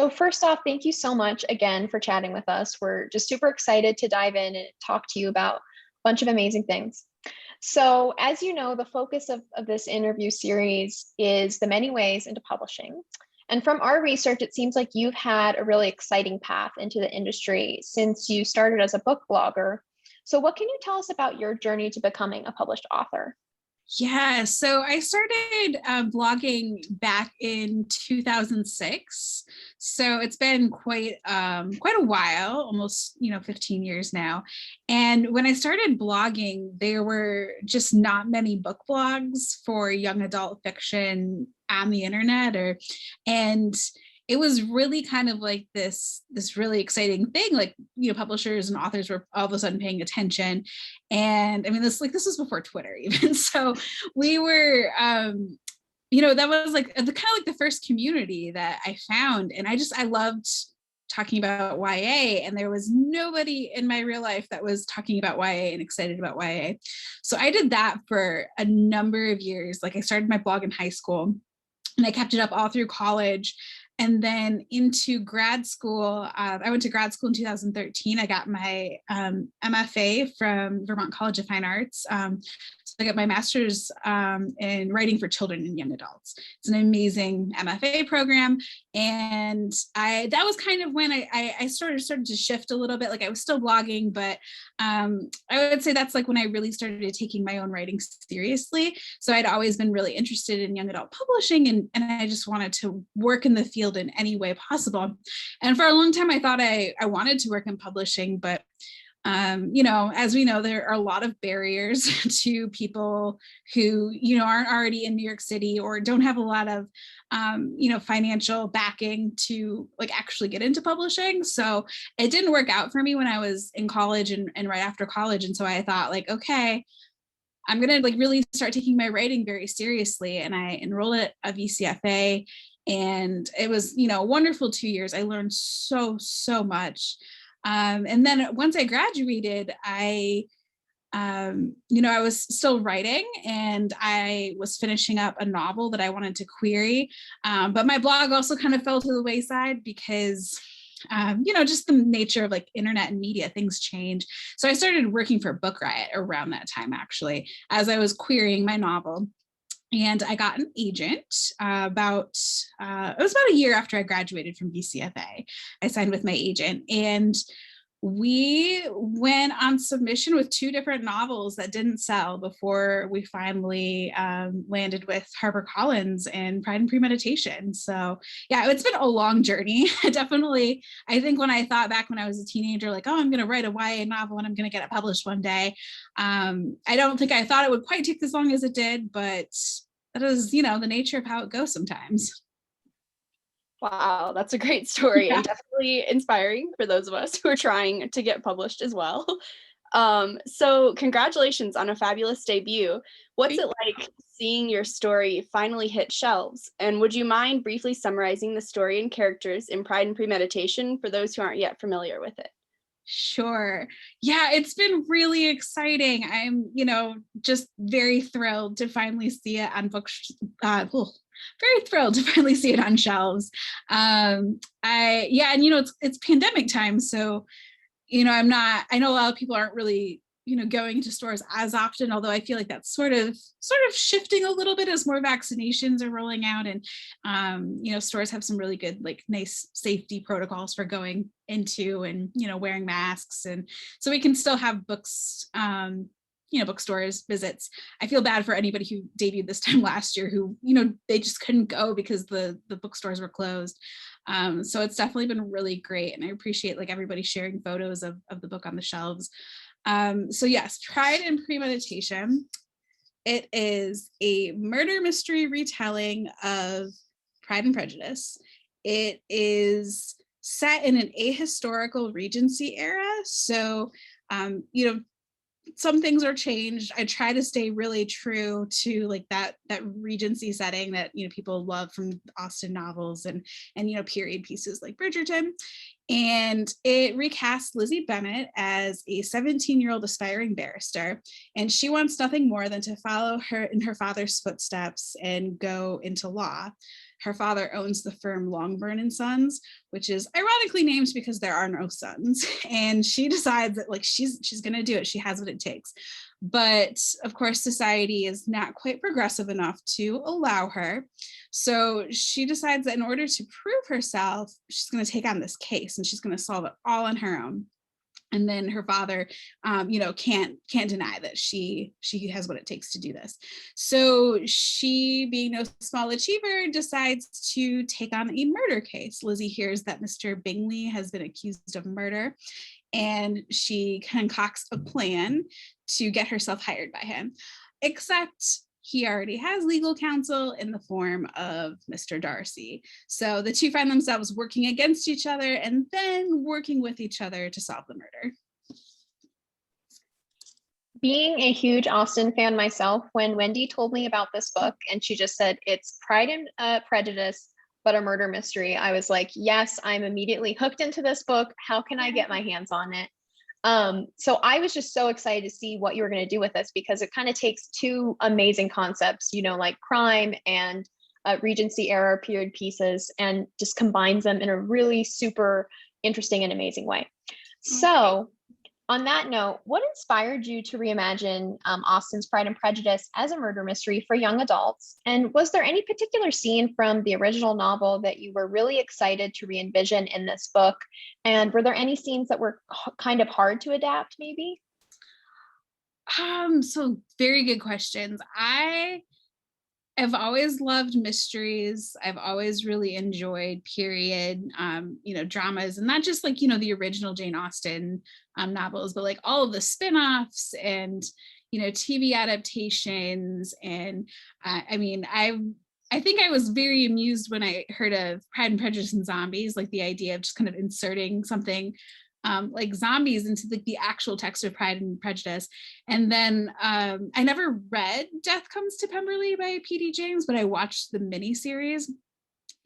So first off, thank you so much again for chatting with us. We're just super excited to dive in and talk to you about a bunch of amazing things. So as you know, the focus of this interview series is the many ways into publishing. And from our research, it seems like you've had a really exciting path into the industry since you started as a book blogger. So what can you tell us about your journey to becoming a published author? Yeah, so I started blogging back in 2006. So it's been quite a while, almost 15 years now. And when I started blogging, there were just not many book blogs for young adult fiction on the internet, and it was really kind of like this really exciting thing, like publishers and authors were all of a sudden paying attention. And I mean, this was before Twitter even. So we were that was like the kind of like the first community that I found, and I loved talking about YA, and there was nobody in my real life that was talking about YA and excited about YA. So I did that for a number of years. Like, I started my blog in high school and I kept it up all through college. And then into grad school, I went to grad school in 2013. I got my MFA from Vermont College of Fine Arts. So I got my master's in writing for children and young adults. It's an amazing MFA program. And that was kind of when I started to shift a little bit. Like, I was still blogging, but I would say that's like when I really started taking my own writing seriously. So I'd always been really interested in young adult publishing, and I just wanted to work in the field in any way possible. And for a long time, I thought I wanted to work in publishing, but as we know, there are a lot of barriers to people who, aren't already in New York City or don't have a lot of, financial backing to like actually get into publishing. So it didn't work out for me when I was in college and right after college. And so I thought, like, okay, I'm going to like really start taking my writing very seriously. And I enrolled at a VCFA, and it was, a wonderful 2 years. I learned so much. And then once I graduated, I was still writing, and I was finishing up a novel that I wanted to query. But my blog also kind of fell to the wayside because, just the nature of like internet and media, things change. So I started working for Book Riot around that time, actually, as I was querying my novel. And I got an agent it was about a year after I graduated from BCFA. I signed with my agent, and we went on submission with 2 different novels that didn't sell before we finally landed with HarperCollins and Pride and Premeditation. So yeah, it's been a long journey. Definitely, I think when I thought back when I was a teenager, like, oh, I'm going to write a YA novel and I'm going to get it published one day. I don't think I thought it would quite take as long as it did, but that is, the nature of how it goes sometimes. Wow, that's a great story Yeah. and definitely inspiring for those of us who are trying to get published as well. So congratulations on a fabulous debut. What's it like seeing your story finally hit shelves? And would you mind briefly summarizing the story and characters in Pride and Premeditation for those who aren't yet familiar with it? Sure. Yeah, it's been really exciting. I'm, just very thrilled to finally see it on books. Very thrilled to finally see it on shelves. And it's pandemic time, so I know a lot of people aren't really going into stores as often, although I feel like that's sort of shifting a little bit as more vaccinations are rolling out, and stores have some really good, like, nice safety protocols for going into and wearing masks, and so we can still have books, bookstores visits. I feel bad for anybody who debuted this time last year who, they just couldn't go because the bookstores were closed. So it's definitely been really great. And I appreciate like everybody sharing photos of the book on the shelves. So yes, Pride and Premeditation. It is a murder mystery retelling of Pride and Prejudice. It is set in an ahistorical Regency era. So, some things are changed. I try to stay really true to like that Regency setting that people love from Austen novels and period pieces like Bridgerton. And it recasts Lizzie Bennet as a 17-year-old aspiring barrister, and she wants nothing more than to follow in her father's footsteps and go into law. her father owns the firm Longburn and Sons, which is ironically named because there are no sons. And she decides that like she's going to do it. She has what it takes. But of course, society is not quite progressive enough to allow her. So she decides that in order to prove herself, she's going to take on this case and she's going to solve it all on her own. And then her father, can't deny that she has what it takes to do this. So she, being no small achiever, decides to take on a murder case. Lizzie hears that Mr. Bingley has been accused of murder, and she concocts a plan to get herself hired by him, except he already has legal counsel in the form of Mr. Darcy. So the two find themselves working against each other and then working with each other to solve the murder. Being a huge Austen fan myself, when Wendy told me about this book and she just said it's Pride and Prejudice, but a murder mystery, I was like, yes, I'm immediately hooked into this book. How can I get my hands on it? So I was just so excited to see what you were going to do with this, because it kind of takes two amazing concepts, like crime and Regency era period pieces, and just combines them in a really super interesting and amazing way. So on that note, what inspired you to reimagine Austen's Pride and Prejudice as a murder mystery for young adults? And was there any particular scene from the original novel that you were really excited to re-envision in this book? And were there any scenes that were kind of hard to adapt, maybe? So very good questions. I've always loved mysteries. I've always really enjoyed period, dramas, and not just like, the original Jane Austen novels, but like all of the spin-offs and, TV adaptations. And I think I was very amused when I heard of Pride and Prejudice and Zombies, like the idea of just kind of inserting something like zombies into the actual text of Pride and Prejudice. And then I never read Death Comes to Pemberley by P.D. James, but I watched the miniseries.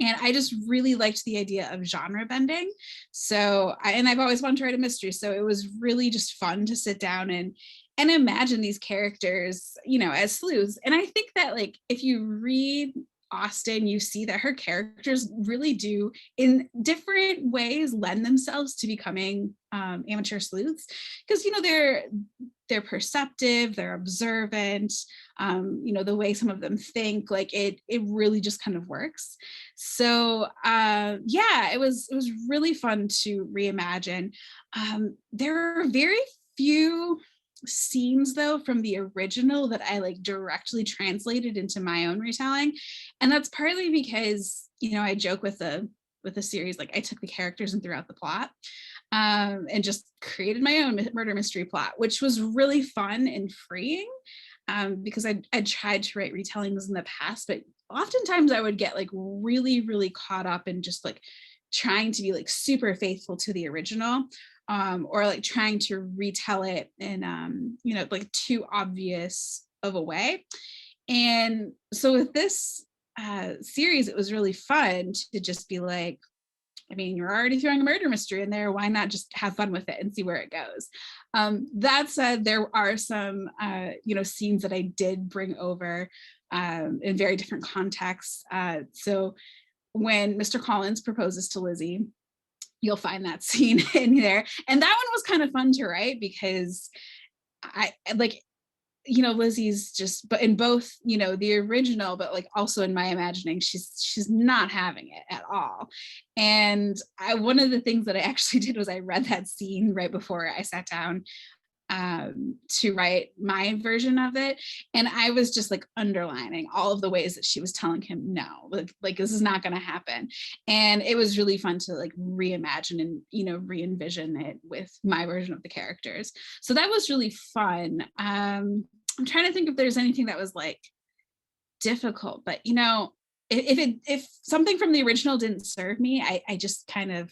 And I just really liked the idea of genre bending. So, I've always wanted to write a mystery. So it was really just fun to sit down and imagine these characters, as sleuths. And I think that like, if you read Austen, you see that her characters really do in different ways lend themselves to becoming amateur sleuths, because they're perceptive, they're observant, the way some of them think, like it really just kind of works. So it was really fun to reimagine. There are very few scenes though from the original that I like directly translated into my own retelling, and that's partly because I joke with the series, like I took the characters and threw out the plot, and just created my own murder mystery plot, which was really fun and freeing, because I'd tried to write retellings in the past, but oftentimes I would get like really, really caught up in just like trying to be like super faithful to the original, or like trying to retell it in like too obvious of a way. And so with this series, it was really fun to just be like, you're already throwing a murder mystery in there, why not just have fun with it and see where it goes? That said, there are some scenes that I did bring over in very different contexts. So when Mr. Collins proposes to Lizzie, you'll find that scene in there. And that one was kind of fun to write, because I like, Lizzie's just, but in both, the original, but like also in my imagining, she's not having it at all. And one of the things that I actually did was I read that scene right before I sat down to write my version of it, and I was just like underlining all of the ways that she was telling him no, like this is not going to happen. And it was really fun to like reimagine and re-envision it with my version of the characters. So that was really fun. I'm trying to think if there's anything that was like difficult, but if something from the original didn't serve me, I just kind of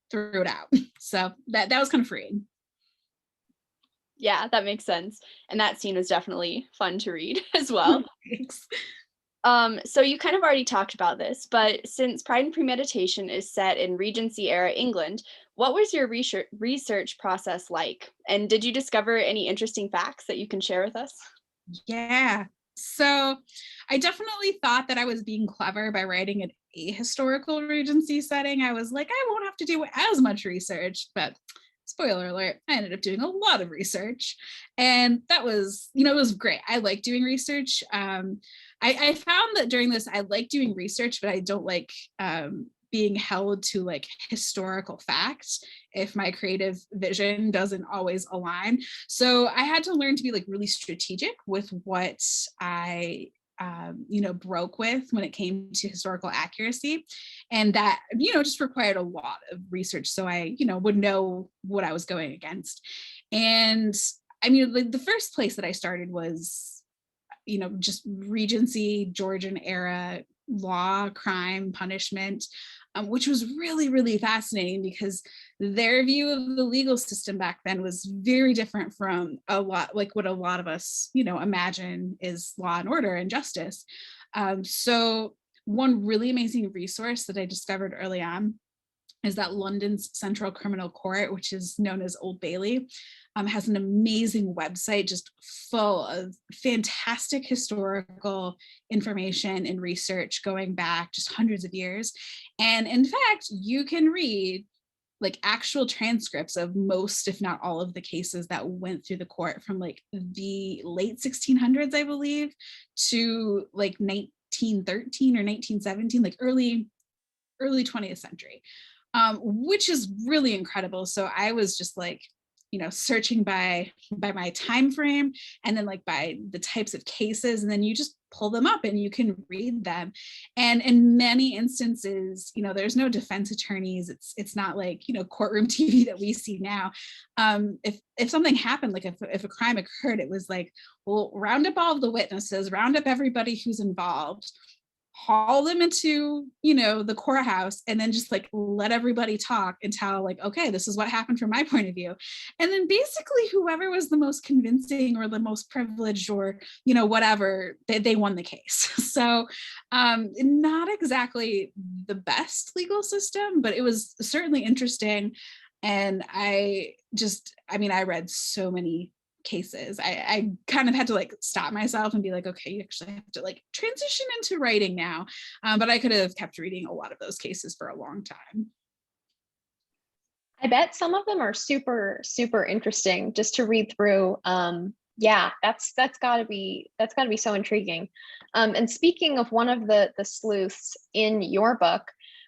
threw it out. So that was kind of freeing. Yeah, that makes sense. And that scene was definitely fun to read as well. Thanks. So you kind of already talked about this, but since Pride and Premeditation is set in Regency era England, what was your research process like? And did you discover any interesting facts that you can share with us? Yeah. So I definitely thought that I was being clever by writing it a historical Regency setting, I was like, I won't have to do as much research, but spoiler alert, I ended up doing a lot of research. And that was, it was great. I like doing research. I found that during this, I like doing research, but I don't like being held to like historical facts if my creative vision doesn't always align. So I had to learn to be like really strategic with what I broke with when it came to historical accuracy. And that, just required a lot of research. So I, would know what I was going against. And I mean, like the first place that I started was, just Regency, Georgian era law, crime, punishment, which was really, really fascinating because their view of the legal system back then was very different from a lot like what a lot of us, imagine is law and order and justice. So one really amazing resource that I discovered early on is that London's Central Criminal Court, which is known as Old Bailey, has an amazing website just full of fantastic historical information and research going back just hundreds of years. And in fact, you can read like actual transcripts of most, if not all of the cases that went through the court from like the late 1600s, I believe, to like 1913 or 1917, like early 20th century, which is really incredible. So I was just like, searching by my time frame and then like by the types of cases, and then you just pull them up and you can read them. And in many instances, there's no defense attorneys. It's not like, courtroom TV that we see now. If something happened, like if a crime occurred, it was like, well, round up all of the witnesses, round up everybody who's involved, haul them into, the courthouse, and then just like let everybody talk and tell like, okay, this is what happened from my point of view. And then basically whoever was the most convincing or the most privileged or, whatever, they won the case. So not exactly the best legal system, but it was certainly interesting. And I read so many cases. I kind of had to like stop myself and be like, okay, you actually have to like transition into writing now. But I could have kept reading a lot of those cases for a long time. I bet some of them are super, super interesting just to read through. Yeah, that's gotta be so intriguing. And speaking of one of the sleuths in your book,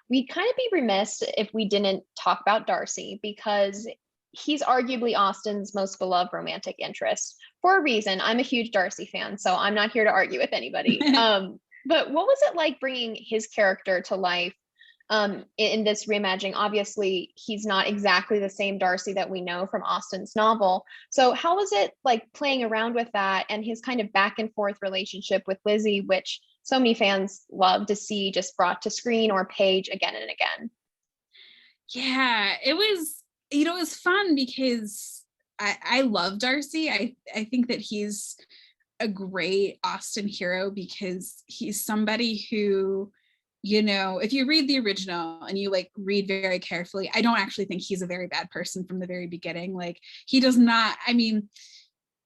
we'd kind of be remiss if we didn't talk about Darcy, because he's arguably Austen's most beloved romantic interest for a reason. I'm a huge Darcy fan, so I'm not here to argue with anybody. But what was it like bringing his character to life in this reimagining? Obviously, he's not exactly the same Darcy that we know from Austen's novel. So how was it like playing around with that and his kind of back and forth relationship with Lizzie, which so many fans love to see just brought to screen or page again and again? Yeah, it was, it was fun because I love Darcy. I think that he's a great Austen hero because he's somebody who, if you read the original and you like read very carefully, I don't actually think he's a very bad person from the very beginning. Like he does not,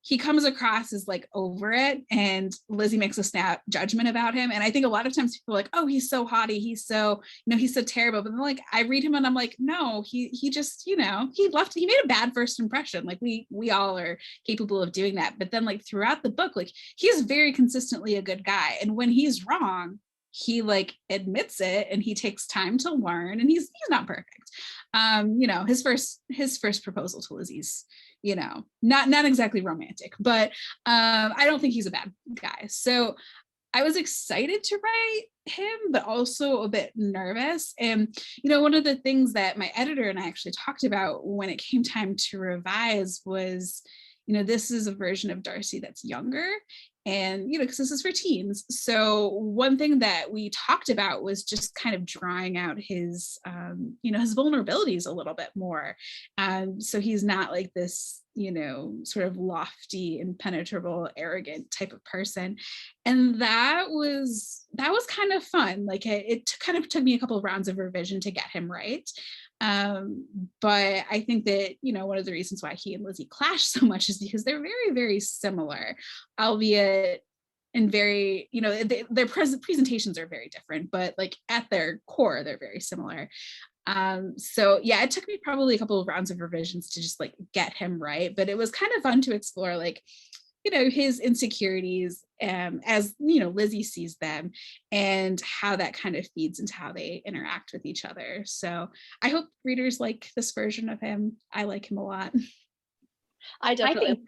he comes across as like over it, and Lizzie makes a snap judgment about him. And I think a lot of times people are like, oh, he's so haughty, he's so, he's so terrible. But then like I read him and I'm like, no, he just, he made a bad first impression. Like we all are capable of doing that. But then like throughout the book, like he's very consistently a good guy. And when he's wrong, he like admits it and he takes time to learn, and he's not perfect. His first proposal to Lizzie's, not exactly romantic, but I don't think he's a bad guy. So I was excited to write him, but also a bit nervous. And, one of the things that my editor and I actually talked about when it came time to revise was, this is a version of Darcy that's younger. And, because this is for teens. So one thing that we talked about was just kind of drawing out his, his vulnerabilities a little bit more. So he's not like this, sort of lofty, impenetrable, arrogant type of person. And that was kind of fun. Like it kind of took me a couple of rounds of revision to get him right. But I think that, one of the reasons why he and Lizzie clash so much is because they're very, very similar, albeit and very, their presentations are very different, but like at their core, they're very similar. So yeah, it took me probably a couple of rounds of revisions to just like get him right, but it was kind of fun to explore like, his insecurities, as Lizzie sees them, and how that kind of feeds into how they interact with each other. So I hope readers like this version of him. I like him a lot. I definitely.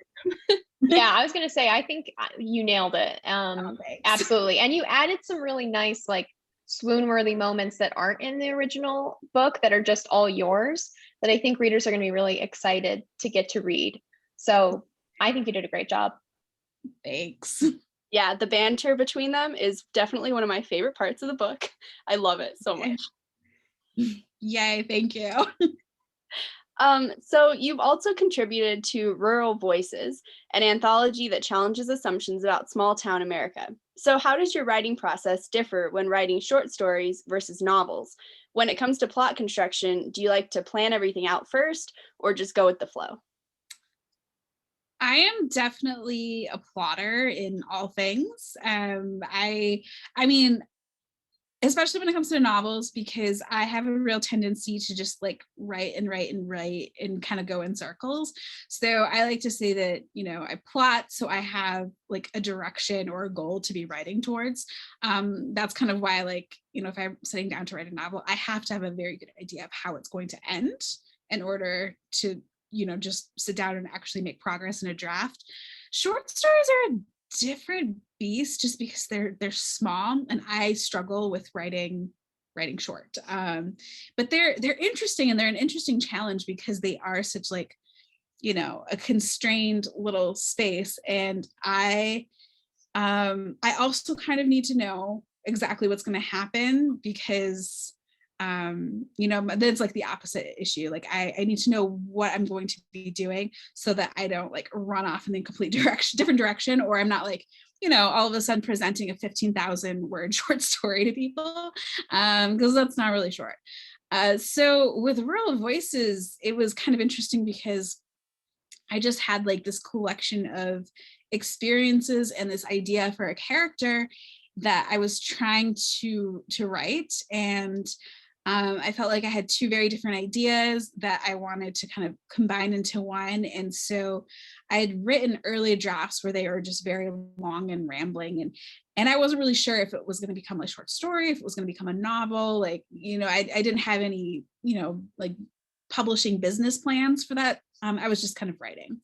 Yeah, I was gonna say, I think you nailed it. Thanks. Absolutely. And you added some really nice, like, swoon-worthy moments that aren't in the original book that are just all yours, that I think readers are gonna be really excited to get to read. So I think you did a great job. Thanks. Yeah, the banter between them is definitely one of my favorite parts of the book. I love it so much. Yay, thank you. So you've also contributed to Rural Voices, an anthology that challenges assumptions about small town America. So how does your writing process differ when writing short stories versus novels? When it comes to plot construction, do you like to plan everything out first or just go with the flow? I am definitely a plotter in all things. I mean, especially when it comes to novels, because I have a real tendency to just like write and kind of go in circles. So I like to say that, I plot so I have like a direction or a goal to be writing towards. That's kind of why, like, if I'm sitting down to write a novel, I have to have a very good idea of how it's going to end in order to just sit down and actually make progress in a draft. Short stories are a different beast just because they're small, and I struggle with writing short. But they're interesting, and they're an interesting challenge because they are such like, a constrained little space. And I also kind of need to know exactly what's going to happen, because that's like the opposite issue. Like I need to know what I'm going to be doing so that I don't like run off in the complete different direction, or I'm not like, all of a sudden presenting a 15,000 word short story to people, because that's not really short. So with Rural Voices, it was kind of interesting because I just had like this collection of experiences and this idea for a character that I was trying to write. And I felt like I had two very different ideas that I wanted to kind of combine into one. And so I had written early drafts where they were just very long and rambling. And I wasn't really sure if it was going to become a short story, if it was going to become a novel. Like, I didn't have any, like publishing business plans for that. I was just kind of writing.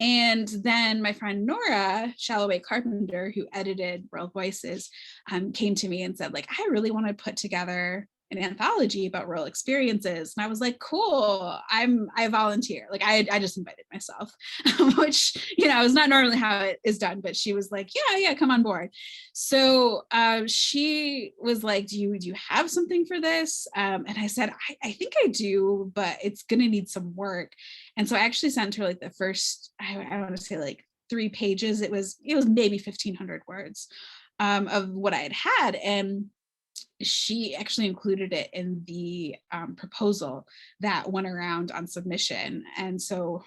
And then my friend Nora Shalloway Carpenter, who edited Rural Voices, came to me and said, like, I really want to put together an anthology about rural experiences. And I was like, cool, I volunteer. Like I just invited myself, which, is not normally how it is done, but she was like, yeah, come on board. So she was like, do you have something for this? And I said, I think I do, but it's going to need some work. And so I actually sent her like the first, I want to say like 3 pages. It was maybe 1,500 words of what I had. And she actually included it in the proposal that went around on submission. And so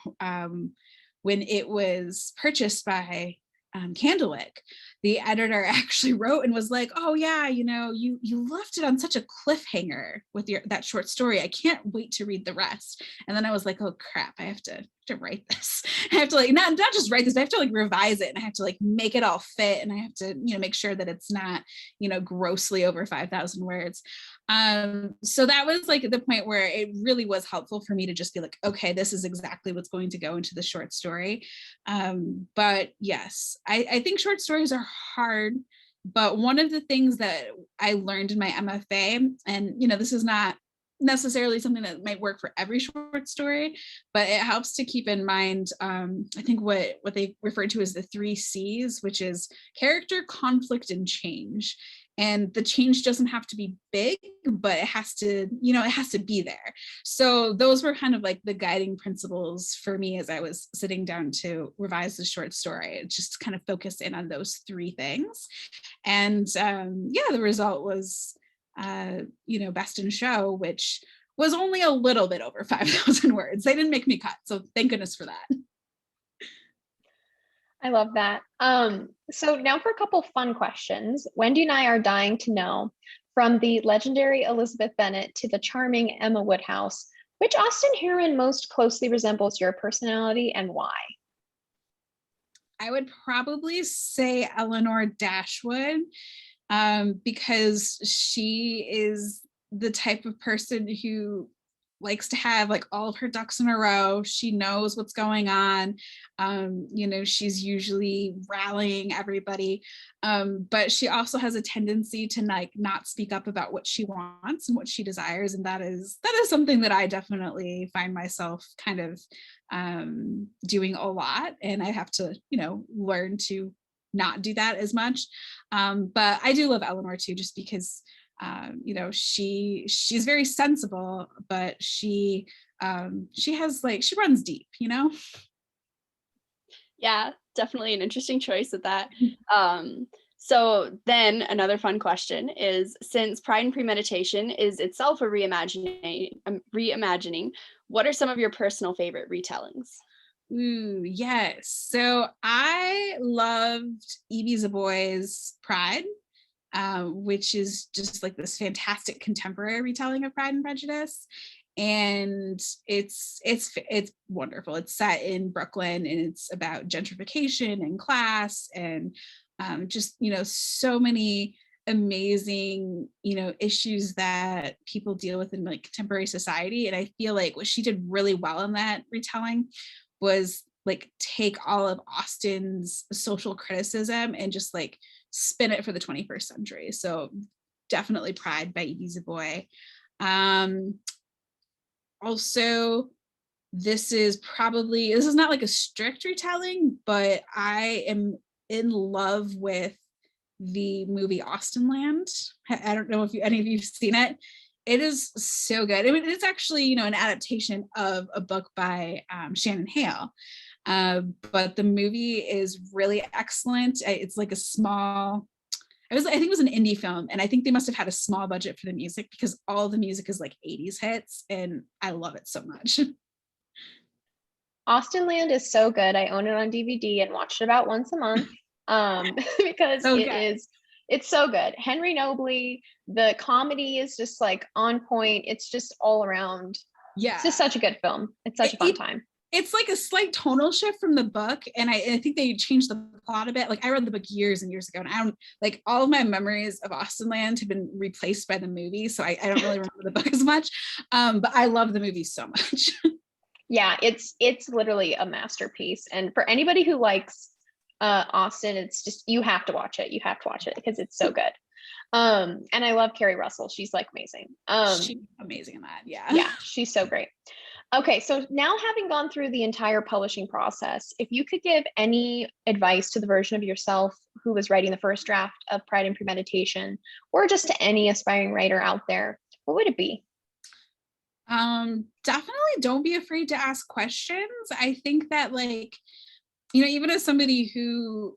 when it was purchased by Candlewick, the editor actually wrote and was like, oh yeah, you left it on such a cliffhanger with that short story. I can't wait to read the rest. And then I was like, oh crap, I have to write this. I have to like not just write this, but I have to like revise it, and I have to like make it all fit, and I have to make sure that it's not grossly over 5,000 words. So that was like the point where it really was helpful for me to just be like, okay, this is exactly what's going to go into the short story. But yes, I think short stories are hard. But one of the things that I learned in my MFA, and this is not necessarily something that might work for every short story, but it helps to keep in mind, I think what they refer to as the 3 C's, which is character, conflict, and change. And the change doesn't have to be big, but it has to, it has to be there. So those were kind of like the guiding principles for me as I was sitting down to revise the short story, just kind of focus in on those 3 things. And the result was, Best in Show, which was only a little bit over 5,000 words. They didn't make me cut, so thank goodness for that. I love that. So now for a couple fun questions. Wendy and I are dying to know, from the legendary Elizabeth Bennet to the charming Emma Woodhouse, which Austen heroine most closely resembles your personality and why? I would probably say Eleanor Dashwood, because she is the type of person who likes to have like all of her ducks in a row. She knows what's going on. She's usually rallying everybody, but she also has a tendency to like not speak up about what she wants and what she desires, and that is something that I definitely find myself kind of doing a lot, and I have to learn to not do that as much. But I do love Eleanor too, just because she's very sensible, but she has like, she runs deep. Yeah, definitely an interesting choice with that. So then another fun question is, since Pride and Premeditation is itself a reimagining, what are some of your personal favorite retellings? Ooh, yes. So I loved Evie Zaboy's Pride, which is just like this fantastic contemporary retelling of Pride and Prejudice. And it's wonderful. It's set in Brooklyn, and it's about gentrification and class, and just so many amazing issues that people deal with in like contemporary society. And I feel like what she did really well in that retelling was like take all of Austen's social criticism and just like spin it for the 21st century. So definitely Pride by Evie Zaboy. Also, this is not like a strict retelling, but I am in love with the movie Austenland. I don't know if any of you've seen it. It is so good. I mean, it's actually an adaptation of a book by Shannon Hale, but the movie is really excellent. It's like a small, I think it was an indie film, and I think they must have had a small budget for the music, because all the music is like 80s hits, and I love it so much. Austenland is so good. I own it on DVD and watch it about once a month, because it's so good. Henry Nobley, the comedy is just like on point. It's just all around. Yeah. It's just such a good film. It's such a fun time. It's like a slight tonal shift from the book, and I think they changed the plot a bit. Like I read the book years and years ago, and I don't like, all of my memories of Austenland have been replaced by the movie, so I don't really remember the book as much. But I love the movie so much. Yeah, it's literally a masterpiece, and for anybody who likes Austen, it's just, you have to watch it. You have to watch it because it's so good. And I love Carrie Russell. She's like amazing. She's amazing in that. Yeah, she's so great. Okay, so now having gone through the entire publishing process, if you could give any advice to the version of yourself who was writing the first draft of Pride and Premeditation, or just to any aspiring writer out there, what would it be? Definitely don't be afraid to ask questions. I think that, like, even as somebody who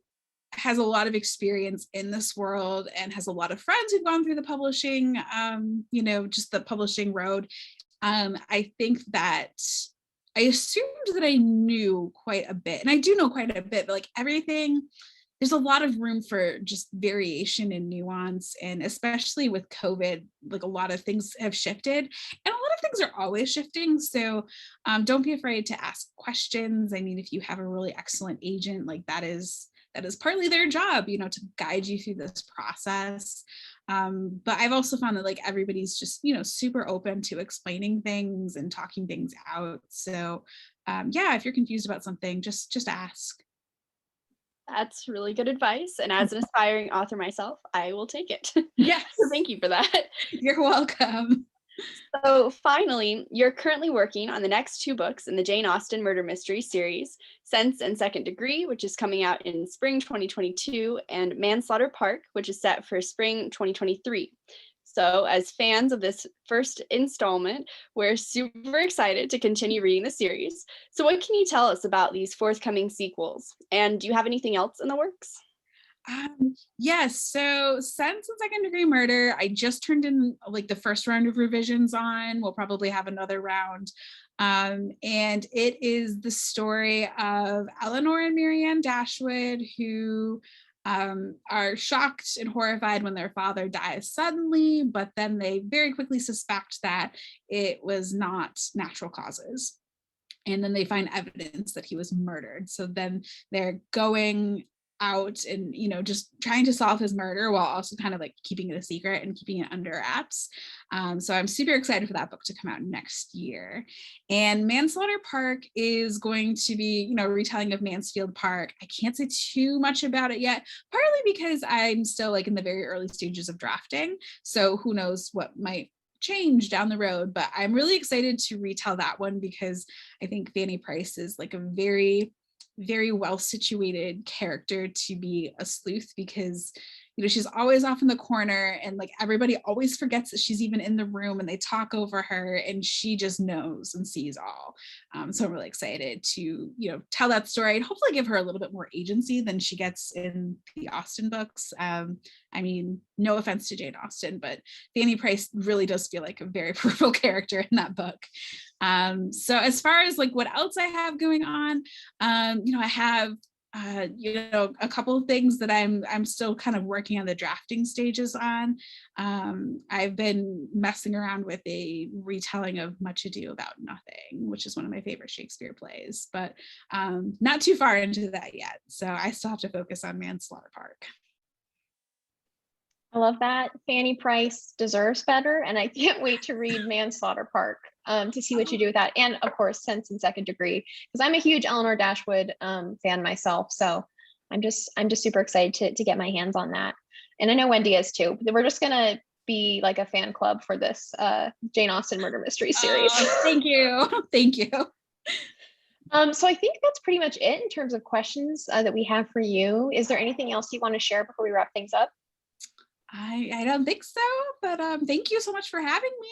has a lot of experience in this world and has a lot of friends who've gone through the publishing, just the publishing road, I think that I assumed that I knew quite a bit, and I do know quite a bit, but like everything, there's a lot of room for just variation and nuance. And especially with COVID, like a lot of things have shifted, and a lot of things are always shifting. So don't be afraid to ask questions. I mean, if you have a really excellent agent, like that is partly their job, to guide you through this process. But I've also found that like everybody's just, super open to explaining things and talking things out. So if you're confused about something, just ask. That's really good advice. And as an aspiring author myself, I will take it. Yes. So thank you for that. You're welcome. So finally, you're currently working on the next 2 books in the Jane Austen murder mystery series, Sense and Second Degree, which is coming out in spring 2022, and Manslaughter Park, which is set for spring 2023. So as fans of this first installment, we're super excited to continue reading the series. So what can you tell us about these forthcoming sequels? And do you have anything else in the works? Yes. So Sense and Second Degree Murder, I just turned in like the first round of revisions on. We'll probably have another round And it is the story of Eleanor and Marianne Dashwood, who are shocked and horrified when their father dies suddenly, but then they very quickly suspect that it was not natural causes. And then they find evidence that he was murdered. So then they're going out and, just trying to solve his murder while also kind of like keeping it a secret and keeping it under wraps. So I'm super excited for that book to come out next year. And Manslaughter Park is going to be, a retelling of Mansfield Park. I can't say too much about it yet, partly because I'm still like in the very early stages of drafting. So who knows what might change down the road, but I'm really excited to retell that one because I think Fanny Price is like a very, very well situated character to be a sleuth, because she's always off in the corner and like everybody always forgets that she's even in the room, and they talk over her and she just knows and sees all. So I'm really excited to tell that story and hopefully give her a little bit more agency than she gets in the Austen books. I mean, no offense to Jane Austen, but Fanny Price really does feel like a very peripheral character in that book. So as far as like what else I have going on, I have a couple of things that I'm still kind of working on the drafting stages on. I've been messing around with a retelling of Much Ado About Nothing, which is one of my favorite Shakespeare plays, but not too far into that yet. So I still have to focus on Manslaughter Park. I love that. Fanny Price deserves better, and I can't wait to read Manslaughter Park to see what you do with that. And of course, Sense and Second Degree, because I'm a huge Eleanor Dashwood fan myself. So I'm just super excited to get my hands on that. And I know Wendy is too. We're just gonna be like a fan club for this Jane Austen murder mystery series. Thank you. Thank you. So I think that's pretty much it in terms of questions that we have for you. Is there anything else you want to share before we wrap things up? I don't think so, but thank you so much for having me.